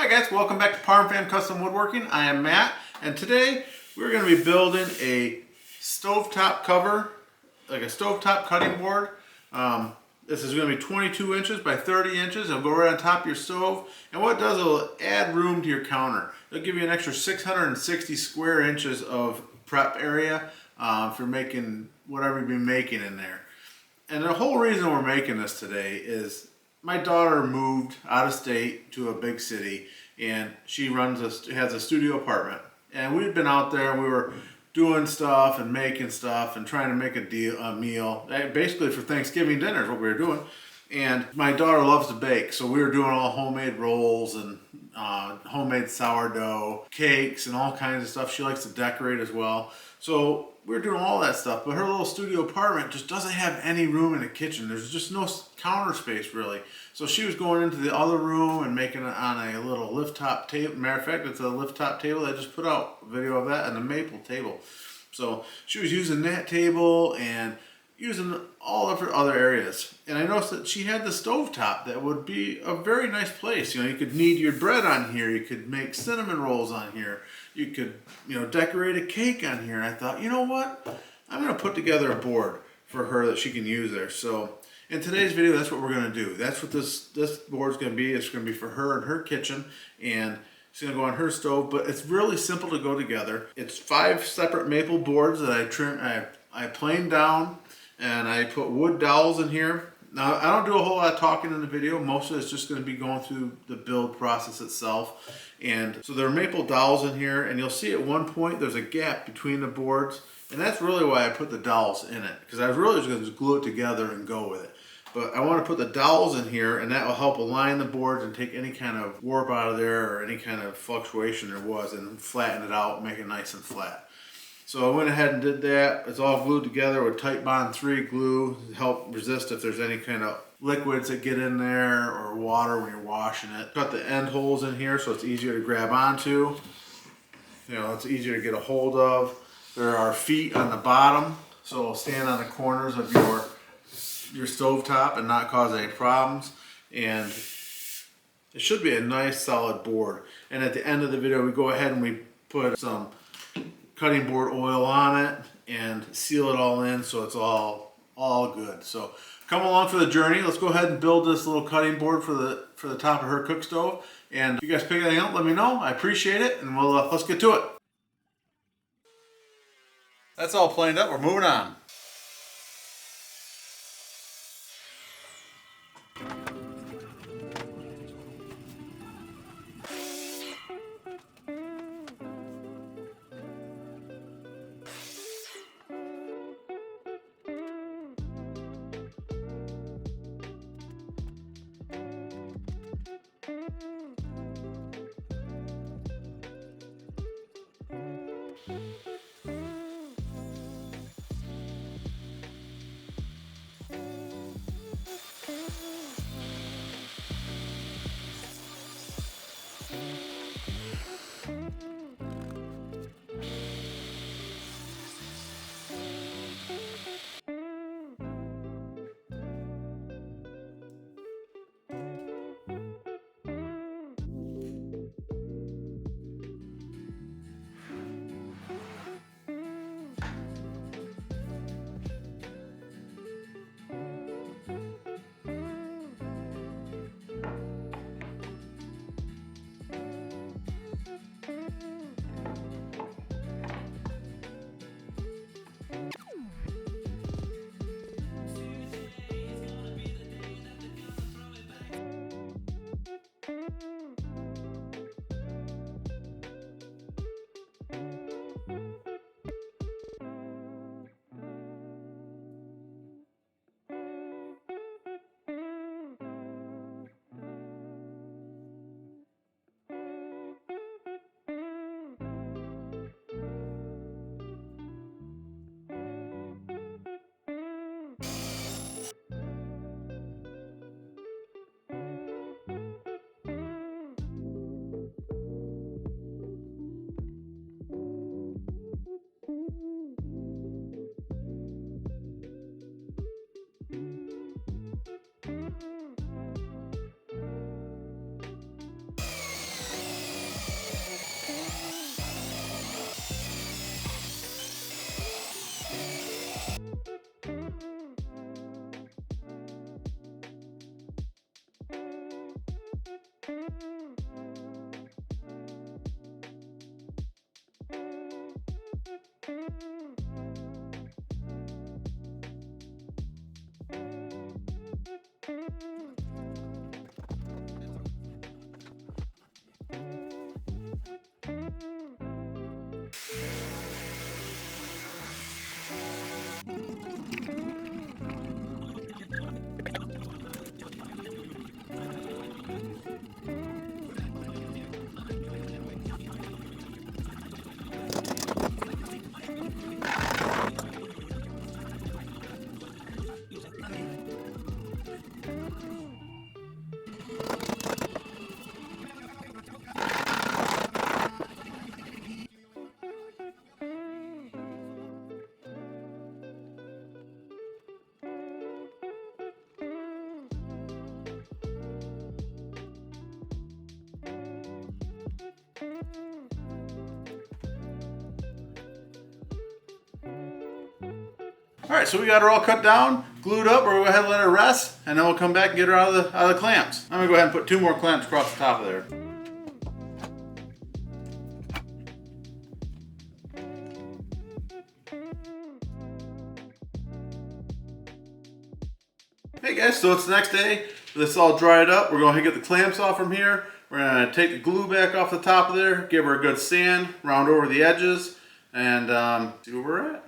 Alright guys, welcome back to Parm Fam Custom Woodworking. I am Matt, and today we're going to be building a stovetop cover, like a stovetop cutting board. This is going to be 22 inches by 30 inches. It'll go right on top of your stove, and what it does, it'll add room to your counter. It'll give you an extra 660 square inches of prep area if you're making whatever you've been making in there. And the whole reason we're making this today is my daughter moved out of state to a big city, and she has a studio apartment. And we'd been out there, and we were doing stuff and making stuff and trying to make a meal. Basically for Thanksgiving dinner is what we were doing. And my daughter loves to bake, so we were doing all homemade rolls and homemade sourdough, cakes, and all kinds of stuff. She likes to decorate as well. So we were doing all that stuff, but her little studio apartment just doesn't have any room in the kitchen. There's just no counter space really. So she was going into the other room and making it on a little lift top table. Matter of fact, it's a lift top table. I just put out a video of that, and a maple table. So she was using that table and using all of her other areas. And I noticed that she had the stovetop that would be a very nice place. You know, you could knead your bread on here. You could make cinnamon rolls on here. You could, decorate a cake on here. And I thought, you know what? I'm going to put together a board for her that she can use there. So in today's video, that's what we're going to do. That's what this board's going to be. It's going to be for her in her kitchen, and it's going to go on her stove, but it's really simple to go together. It's 5 separate maple boards that I planed down, and I put wood dowels in here. Now, I don't do a whole lot of talking in the video. Most of it's just going to be going through the build process itself. And so there are maple dowels in here, and you'll see at one point there's a gap between the boards, and that's really why I put the dowels in it, because I was really just going to just glue it together and go with it. But I want to put the dowels in here, and that will help align the boards and take any kind of warp out of there or any kind of fluctuation there was, and flatten it out, make it nice and flat. So I went ahead and did that. It's all glued together with Titebond 3 glue to help resist if there's any kind of liquids that get in there or water when you're washing it. Got the end holes in here so it's easier to grab onto. It's easier to get a hold of. There are feet on the bottom, so it'll stand on the corners of your stovetop and not cause any problems. And it should be a nice solid board. And at the end of the video, we go ahead and we put some cutting board oil on it and seal it all in so it's all good. So come along for the journey. Let's go ahead and build this little cutting board for the top of her cook stove. And if you guys pick anything up, let me know. I appreciate it, and let's get to it. That's all planed up. We're moving on. All right, so we got her all cut down, glued up. We're gonna go ahead and let her rest, and then we'll come back and get her out of the clamps. I'm gonna go ahead and put 2 more clamps across the top of there. Hey guys, so it's the next day. This is all dried up. We're going to get the clamps off from here. We're going to take the glue back off the top of there, give her a good sand, round over the edges, and see where we're at.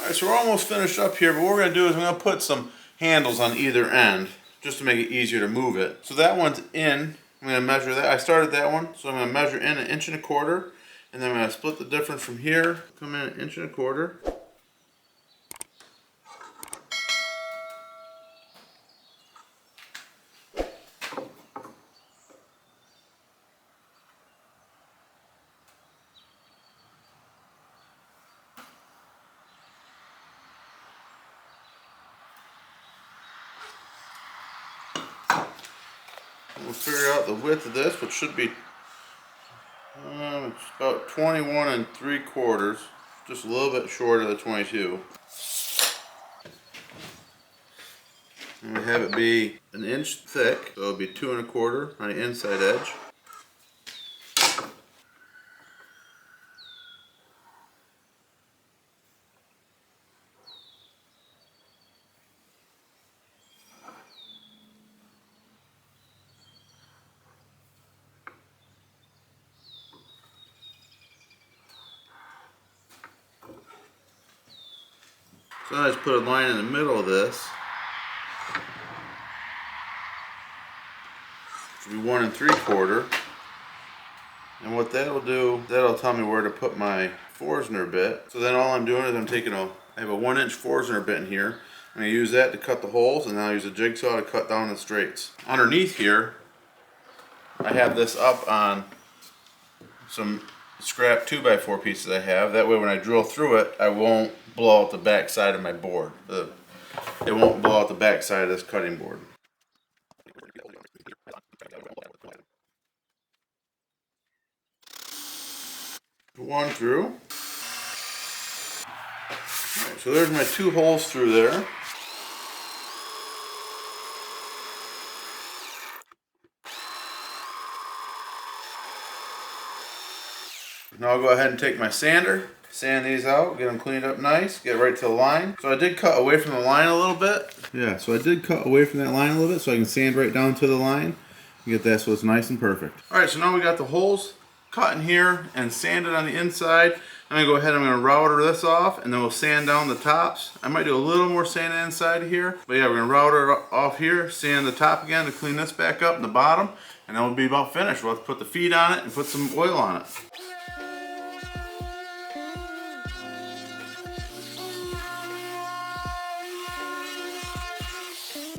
Alright, so we're almost finished up here, but what we're going to do is we're going to put some handles on either end just to make it easier to move it. So that one's in. I'm going to measure that. I started that one, so I'm going to measure in 1.25 inches, and then I'm going to split the difference from here, come in 1.25 inches. We'll figure out the width of this, which should be it's about 21 3/4, just a little bit short of the 22. And we have it be 1 inch thick, so it'll be 2 1/4 on the inside edge. So I just put a line in the middle of this. Which will be 1 3/4. And what that'll do, that'll tell me where to put my Forstner bit. So then all I'm doing is I'm taking I have a 1 inch Forstner bit in here. I'm going to use that to cut the holes, and then I'll use a jigsaw to cut down the straights. Underneath here, I have this up on some scrap 2x4 pieces I have. That way when I drill through it, I won't blow out the back side of my board. It won't blow out the back side of this cutting board. Put one through. Alright, so there's my 2 holes through there. Now I'll go ahead and take my sander, sand these out, get them cleaned up nice, get right to the line. So I did cut away from the line a little bit. Yeah, so I did cut away from that line a little bit so I can sand right down to the line and get that so it's nice and perfect. Alright, so now we got the holes cut in here and sanded on the inside. I'm going to go ahead and I'm going to router this off and then we'll sand down the tops. I might do a little more sand inside here. But yeah, we're going to router off here, sand the top again to clean this back up and the bottom. And then we'll be about finished. We'll have to put the feet on it and put some oil on it.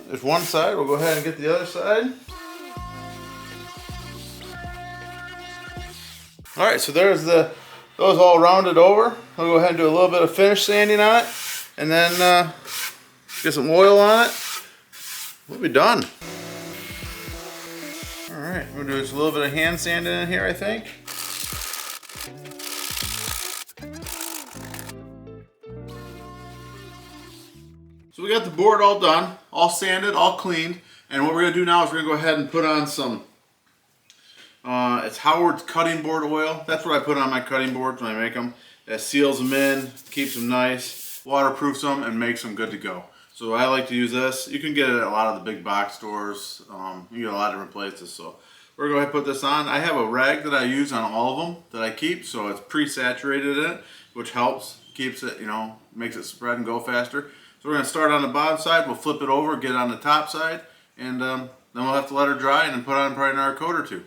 There's one side, we'll go ahead and get the other side. Alright, so there's those all rounded over. I'll go ahead and do a little bit of finish sanding on it. And then get some oil on it. We'll be done. Alright, we'll do just a little bit of hand sanding in here, I think. So we got the board all done, all sanded, all cleaned, and what we're going to do now is we're going to go ahead and put on some, it's Howard's cutting board oil. That's what I put on my cutting boards when I make them. That seals them in, keeps them nice, waterproofs them, and makes them good to go. So I like to use this. You can get it at a lot of the big box stores. You can get it a lot of different places. So we're going to go ahead and put this on. I have a rag that I use on all of them that I keep, so it's pre-saturated in it, which helps, keeps it, makes it spread and go faster. So we're going to start on the bottom side, we'll flip it over, get it on the top side, and then we'll have to let her dry and then put on probably another coat or two.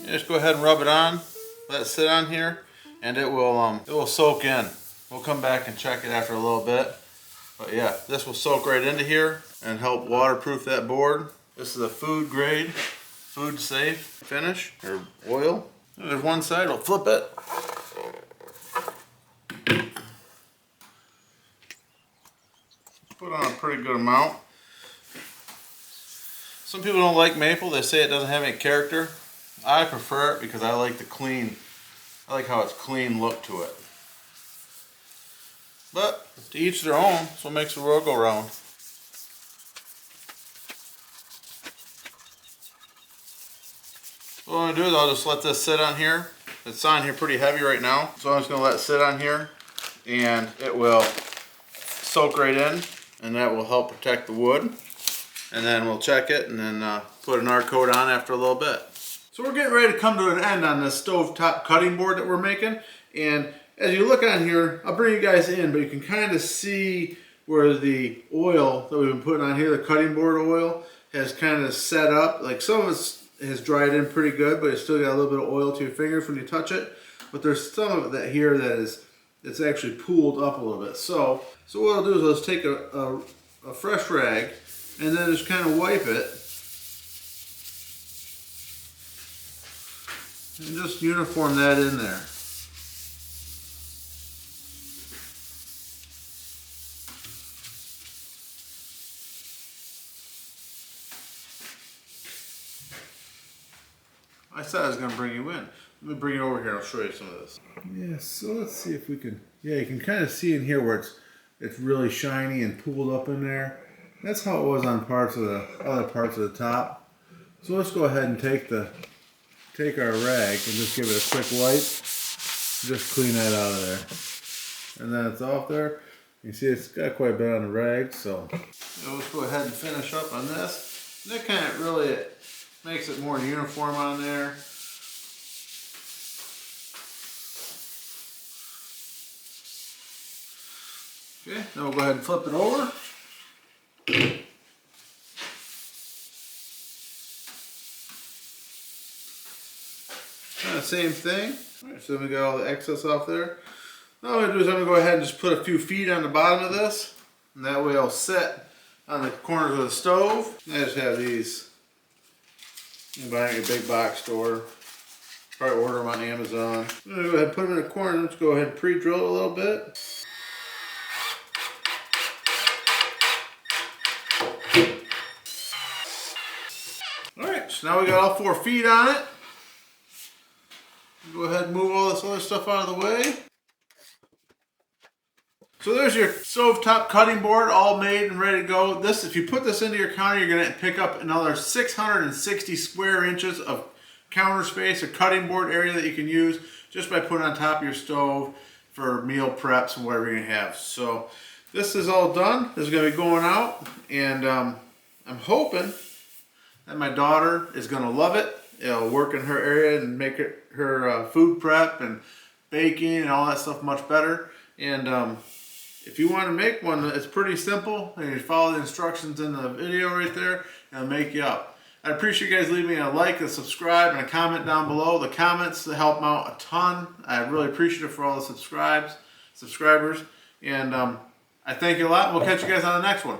Just go ahead and rub it on, let it sit on here. And it will soak in. We'll come back and check it after a little bit. But yeah, this will soak right into here and help waterproof that board. This is a food grade, food safe finish, or oil. And there's one side, we'll flip it. Put on a pretty good amount. Some people don't like maple, they say it doesn't have any character. I prefer it because I like the clean. I like how it's clean look to it. But to each their own, that's what makes the world go round. What I'm going to do is I'll just let this sit on here. It's on here pretty heavy right now. So I'm just going to let it sit on here and it will soak right in and that will help protect the wood. And then we'll check it and then put another coat on after a little bit. So we're getting ready to come to an end on this stovetop cutting board that we're making. And as you look on here, I'll bring you guys in, but you can kind of see where the oil that we've been putting on here, the cutting board oil, has kind of set up. Like some of it has dried in pretty good, but it's still got a little bit of oil to your fingers when you touch it. But there's some of it that here that it's actually pooled up a little bit. So what I'll do is I'll just take a fresh rag and then just kind of wipe it. And just uniform that in there. I said I was going to bring you in. Let me bring you over here and I'll show you some of this. Yeah, so let's see if we can, yeah, you can kind of see in here where it's really shiny and pooled up in there. That's how it was on parts of the other parts of the top. So let's go ahead and take our rag and just give it a quick wipe. Just clean that out of there. And then it's off there. You see it's got quite a bit on the rag, so let's go ahead and finish up on this. And that kind of really makes it more uniform on there. Okay, then we'll go ahead and flip it over. the same thing. All right, so then we got all the excess off there. Now what I'm going to do is I'm going to go ahead and just put a few feet on the bottom of this. And that way it'll sit on the corners of the stove. I just have these. You can buy them at your big box store. Probably order them on Amazon. I'm going to go ahead and put them in the corner. Let's go ahead and pre-drill it a little bit. Alright, so now we got all 4 feet on it. Go ahead and move all this other stuff out of the way. So there's your stovetop cutting board, all made and ready to go. This, if you put this into your counter, you're going to pick up another 660 square inches of counter space or cutting board area that you can use just by putting on top of your stove for meal preps and whatever you're going to have. So this is all done. This is going to be going out, and I'm hoping that my daughter is going to love it. It'll work in her area and make her food prep and baking and all that stuff much better. And if you want to make one, it's pretty simple. And you follow the instructions in the video right there, and it'll make you up. I'd appreciate you guys leaving a like, a subscribe, and a comment down below. The comments help me out a ton. I really appreciate it for all the subscribers. And I thank you a lot. We'll catch you guys on the next one.